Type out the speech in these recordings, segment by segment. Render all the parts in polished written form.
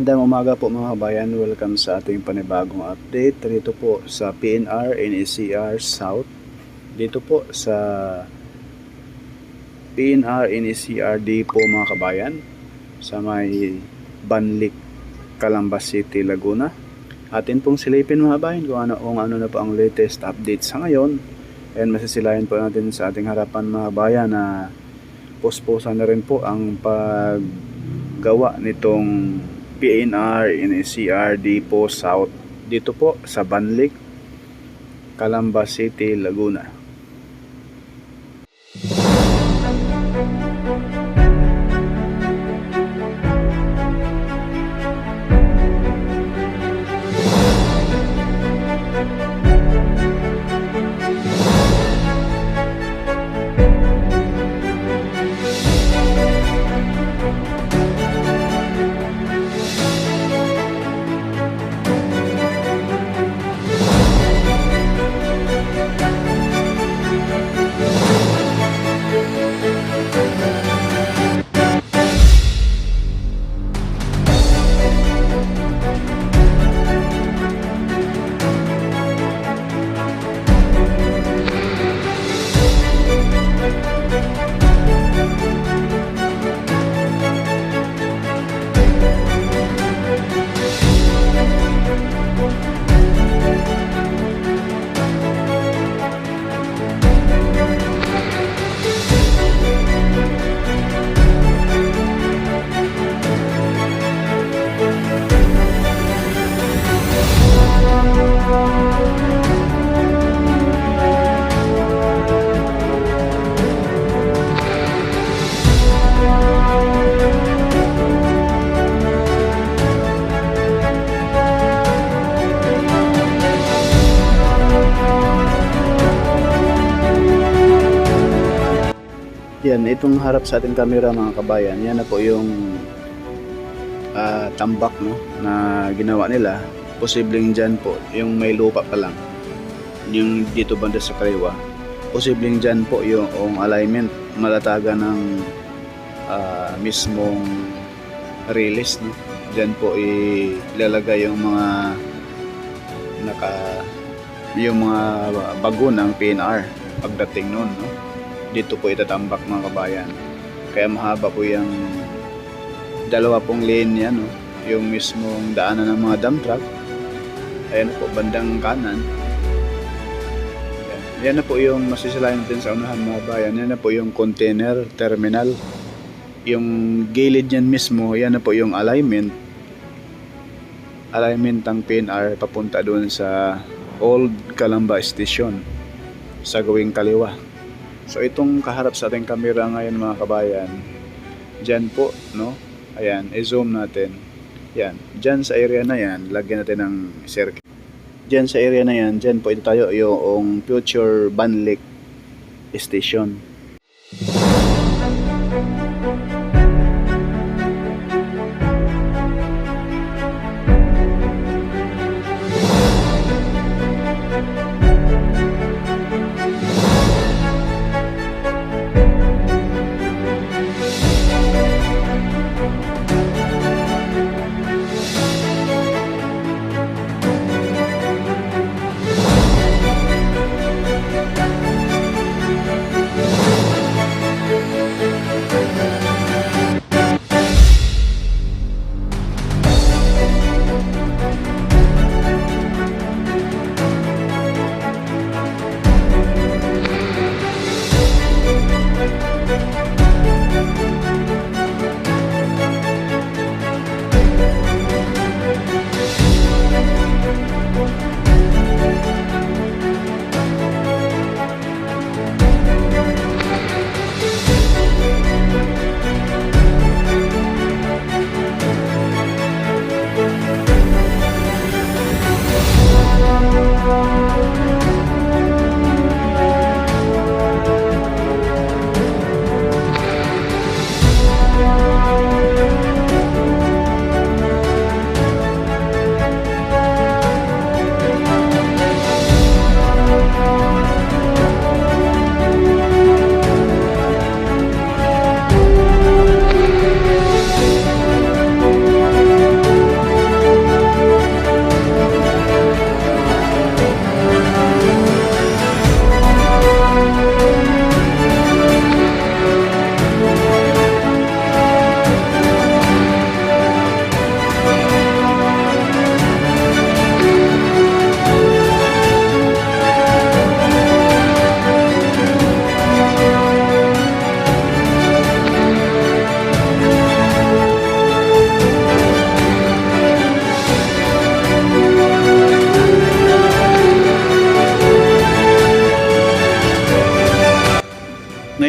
Magandang umaga po mga kabayan. Welcome sa ating panibagong update dito po sa PNR NSCR South. Dito po sa PNR NSCR Depot mga kabayan, sa may Banlic, Calambas City, Laguna. Atin pong silipin mga kabayan kung ano na po ang latest update sa ngayon. And masisilayan po natin sa ating harapan mga kabayan na posposan na rin po ang paggawa nitong PNR NSCR Depot South dito po sa Banlic, Calambas City, Laguna. Yan, itong harap sa ating camera mga kabayan, yan na po yung tambak no, na ginawa nila. Posibleng dyan po, yung may lupa pa lang, yung dito banda sa kaliwa, posibleng dyan po yung alignment, malataga ng mismong release no. Dyan po ilalagay yung mga yung mga bago ng PNR pagdating nun no. Dito po itatambak mga kabayan, kaya mahaba po yung dalawa pong lane yan no? Yung mismong daanan ng mga dump truck, ayan po bandang kanan. Yan na po yung masisilayan natin sa unahan mga kabayan. Yan na po yung container terminal, yung gilid yan mismo, yan na po yung alignment ng PNR papunta doon sa Old Calamba Station sa gawing kaliwa. So itong kaharap sa ating camera ngayon mga kabayan, dyan po no, ayan, i-zoom natin. Yan, dyan sa area na yan, lagyan natin ng circle. Dyan sa area na yan, dyan po ito tayo yung future Banlic Station.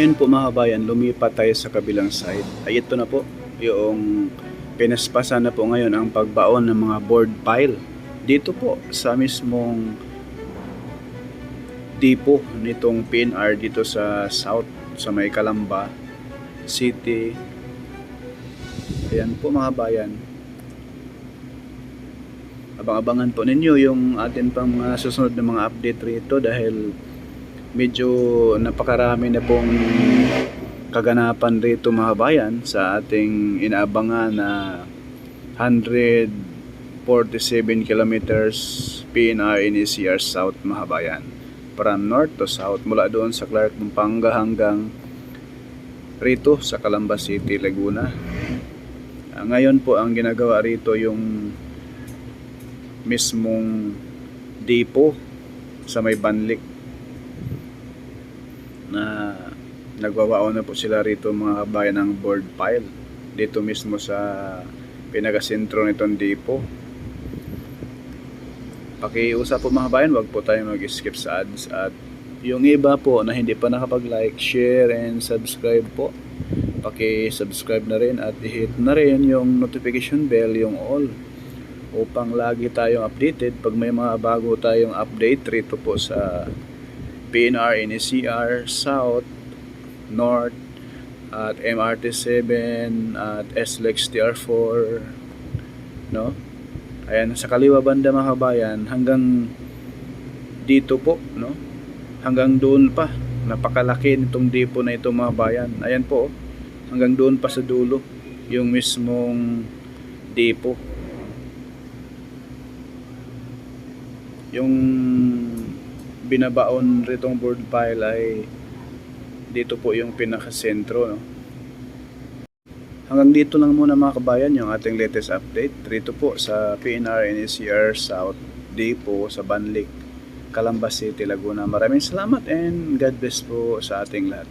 ngayon po mga kabayan, lumipat tayo sa kabilang side. Ay ito na po, yung pinaspasan na po ngayon ang pagbaon ng mga board pile. Dito po sa mismong depot nitong PNR dito sa South, sa may Calamba City. Ayan po mga kabayan. Abang-abangan po ninyo yung atin pang mga susunod na mga update rito dahil medyo napakarami na pong kaganapan rito mga kabayan sa ating inaabangan na 147 kilometers PNR NECR South mga kabayan, from north to south, mula doon sa Clark, Pampanga hanggang rito sa Calamba City, Laguna. Ngayon po ang ginagawa rito yung mismong depot sa may Banlik na nagwawaon na po sila rito mga kabayan ng board pile dito mismo sa pinakasentro nitong depot. Pakiusap po mga kabayan, wag po tayo mag-skip sa ads, at yung iba po na hindi pa nakapag-like, share and subscribe po, paki-subscribe na rin at i-hit na rin yung notification bell, yung all, upang lagi tayong updated pag may mga bago tayong update rito po sa PNR NECR South, North, at MRT7 at SLEX TR4, no? Ayan, sa kaliwa banda mga kabayan, hanggang dito po, no? Hanggang doon pa, napakalaki nitong depot na ito mga bayan. Ayan po, hanggang doon pa sa dulo yung mismong depot. Yung binabaon ritong board pile ay dito po yung pinakasentro, no? Hanggang dito lang muna mga kabayan yung ating latest update rito po sa PNR NECR South Depot sa Banlik, Calamba City, Laguna. Maraming salamat and God bless po sa ating lahat.